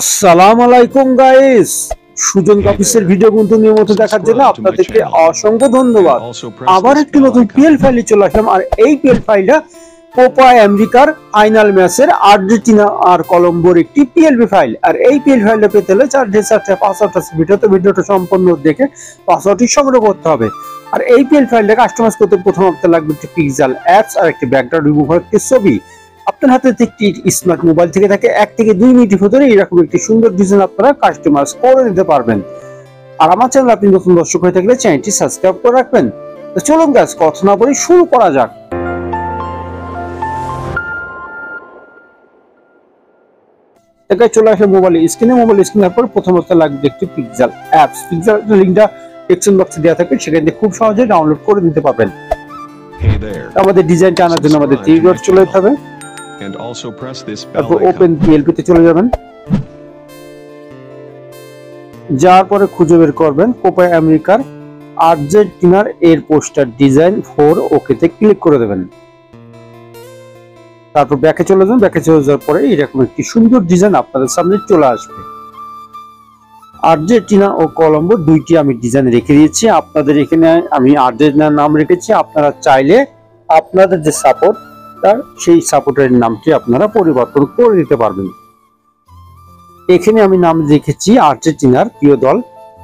আসসালামু আলাইকুম গাইস, সুজন অফিসের ভিডিও কিন্তু নিয়মিত দেখার জন্য আপনাদেরকে অসংখ্য ধন্যবাদ। আবার একটি নতুন পিএল ফাইলে চলে আসলাম, আর এই পিএল ফাইলটা কোপা আমেরিকার ফাইনাল ম্যাচের আর্জেন্টিনা আর কলম্বোর একটি পিএলবি ফাইল। আর এই পিএল ফাইলটা পেতে হলে 4 পাসওয়ার্ড আছে ভিডিওটা সম্পূর্ণ দেখে পাসওয়ার্ডটি সংগ্রহ করতে হবে। আর এই পিএল ফাইলটা কাস্টমাইজ করতে প্রথম আপনার লাগবে একটি পিক্সেল অ্যাপস আর একটি ব্যাকগ্রাউন্ড রিমুভার একটি ছবি। আপনার হাতে একটি স্মার্ট মোবাইল থেকে থাকে 1 থেকে 2 মিনিটের ভিতরে এরকম একটি সুন্দর ডিজাইন আপনারা কাস্টমাইজ করে নিতে পারবেন। আর আমার চ্যানেল আপনি নতুন দর্শক হয়ে থাকলে চ্যানেলটি সাবস্ক্রাইব করে রাখবেন। তো চলুন গাইস, কথা না বলে শুরু করা যাক। এখানে চলে আসে মোবাইল স্ক্রিনের পর প্রথমত লাগবে একটি পিক্সেল অ্যাপস। পিক্সেল লিংকটা ডেসক্রিপশন বক্সে দেওয়া থাকবে, সেখান থেকে খুব সহজে ডাউনলোড করে নিতে পারবেন। আমাদের ডিজাইনটা আনার জন্য আমাদের থ্রি ডট চলে যেতে হবে, তারপর ওপেন পিএলপি তে চলে যাবেন। যাওয়ার পরে খুঁজে বের করবেন কোপা আমেরিকার আর্জেন্টিনার এর পোস্টার ডিজাইন 4, ওকে তে ক্লিক করে দেবেন। তারপর ব্যাকে চলে যাবেন। ব্যাকে চলে যাওয়ার পরে এরকম একটি সুন্দর ডিজাইন আপনাদের সামনে চলে আসবে। আর্জেন্টিনা ও কলম্বো দুইটি আমি ডিজাইন রেখে দিয়েছি। আপনাদের এখানে আমি আর্জেন্টিনার নাম রেখেছি, আপনারা চাইলে আপনাদের যে সাপোর্ট সেই সাপোর্টের নামটি আপনারা পরিবর্তন করে দিতে পারবেন। এখানে আমি নাম লিখেছি আর্জেন্টিনার প্রিয় দল,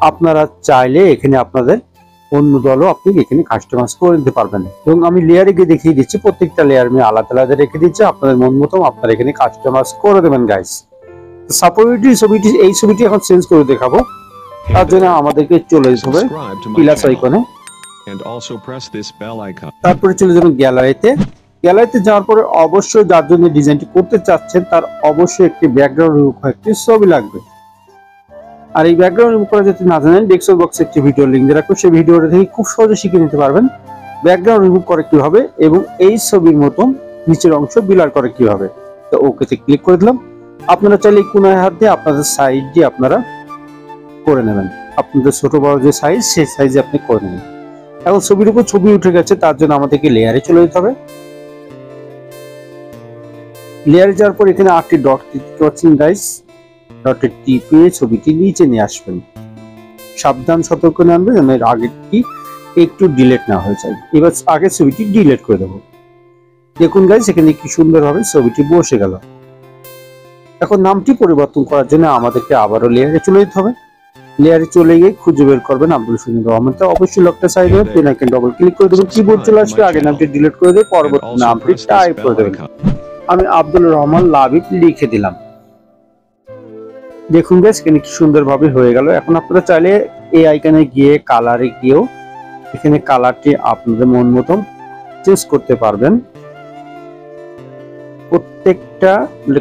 আপনারা চাইলে এখানে আপনাদের অন্য দলও আপনি এখানে কাস্টমাইজ করে দিতে পারবেন। এবং আমি লেয়ারে গিয়ে দেখিয়ে দিচ্ছি, প্রত্যেকটা লেয়ার আমি আলাদা আলাদা রেখে দিচ্ছি, আপনাদের মন মতো আপনারা এখানে কাস্টমাইজ করে দেবেন গাইস। এই ছবিটি এখন চেঞ্জ করে দেখাবো, তার জন্য আমাদেরকে চলে যেতে হবে প্লাস আইকনে, তারপরে চলে যাবেন গ্যালারিতে। গ্যালারিতে যাওয়ার পরে অবশ্যই যার জন্য ডিজাইনটি করতে চাচ্ছেন তার অবশ্যই একটি ব্যাকগ্রাউন্ড রিমুভ করা একটি ছবি লাগবে। আর এই ব্যাকগ্রাউন্ড রিমুভ করা যদি না জানেন, ডেসক্রিপশন বক্সে একটি ভিডিও লিংক দিয়ে রাখবো, সেই ভিডিওটা থেকে খুব সহজে শিখে নিতে পারবেন ব্যাকগ্রাউন্ড রিমুভ করে কিভাবে এবং এই ছবির মতন নিচের অংশ বিলার করে কিভাবে। তো ওকে তে ক্লিক করে দিলাম। আপনারা চাইলে কোনায় হাত দিয়ে আপনাদের সাইজ দিয়ে আপনারা করে নেবেন, আপনাদের ছোট বড় যে সাইজ সেই সাইজে আপনি করে নেবেন। এখন ছবির উপর ছবি উঠে গেছে, তার জন্য আমাদেরকে লেয়ারে চলে যেতে হবে। লেয়ারে যাওয়ার পর এখানে 8টি ডট দেখতে পাচ্ছেন গাইস, ডটে টিপে ছবিটি নিচে নিয়ে আসবেন। সাবধান সতর্ক করে আনবেন যেন এর আগেরটি একটু ডিলিট না হয়ে যায়। এবার আগের ছবিটি ডিলিট করে দেবো। দেখুন গাইস, এখানে কি সুন্দরভাবে ছবিটি বসে গেল। এখন নামটি পরিবর্তন করার জন্য আমাদেরকে আবারও লেয়ারে চলে যেতে হবে। লেয়ারে চলে গিয়ে খুঁজে বের করবেন আব্দুল সুনীল রহমান, তো অবশ্যই লকটা সাইড হবে, পেন আইকন ডবল ক্লিক করে দেবেন, কিবোর্ড চলে আসবে, আগে নামটি ডিলিট করে দিয়ে পরবর্তী নামটি টাইপ করে দেবেন। আমি আব্দুল রহমান লাবিব লিখে দিলাম। দেখুন গাইস, এখানে কি সুন্দরভাবে হয়ে গেল। এখন আপনারা চাইলে এই আইকনে গিয়ে কালারে গিয়েও এখানে কালারটি আপনাদের মন মতো চেঞ্জ করতে পারবেন। প্রত্যেকটা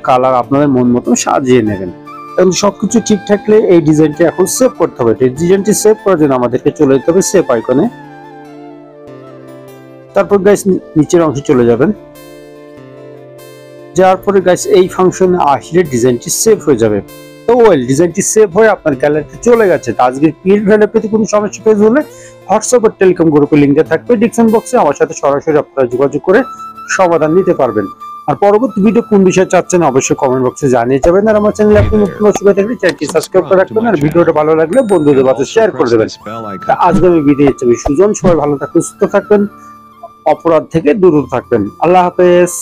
কালার আপনাদের মন মতো সাজিয়ে নেবেন। এবং সবকিছু ঠিক থাকলে এই ডিজাইনটি এখন সেভ করতে হবে। এই ডিজাইনটি সেভ করার জন্য আমাদেরকে চলে যেতে হবে সেভ আইকনে। তারপর গাইস নিচের অংশে চলে যাবেন। যাওয়ার পরে গাইস এই ফাংশনে আসলে ডিজাইনটি সেভ হয়ে যাবে। তো ডিজাইনটি সেভ হয়ে আপনার গ্যালারিতে চলে গেছে। তো আজকের পিএল ফাইলে পেতে কোনো সমস্যা ফেস হলে হোয়াটসঅ্যাপ আর টেলিকম গ্রুপের লিংকটা থাকবে ডেসক্রিপশন বক্সে, আমার সাথে সরাসরি আপনারা যোগাযোগ করে সমাধান নিতে পারবেন। আর পরবর্তী ভিডিও কোন বিষয়ে চাচ্ছেন অবশ্যই কমেন্ট বক্সে জানিয়ে যাবেন। আর আমার চ্যানেলে আপনি নতুন দর্শক হয়ে থাকলে চ্যানেলটি সাবস্ক্রাইব করে রাখবেন, আর ভিডিওটা ভালো লাগলে বন্ধুদের মাঝে শেয়ার করে দেবেন। আজকে আমি বিদায় নিচ্ছি, সুজন। সবাই ভালো থাকবেন, সুস্থ থাকবেন, অপরাধ থেকে দূরে থাকবেন। আল্লাহ হাফেজ।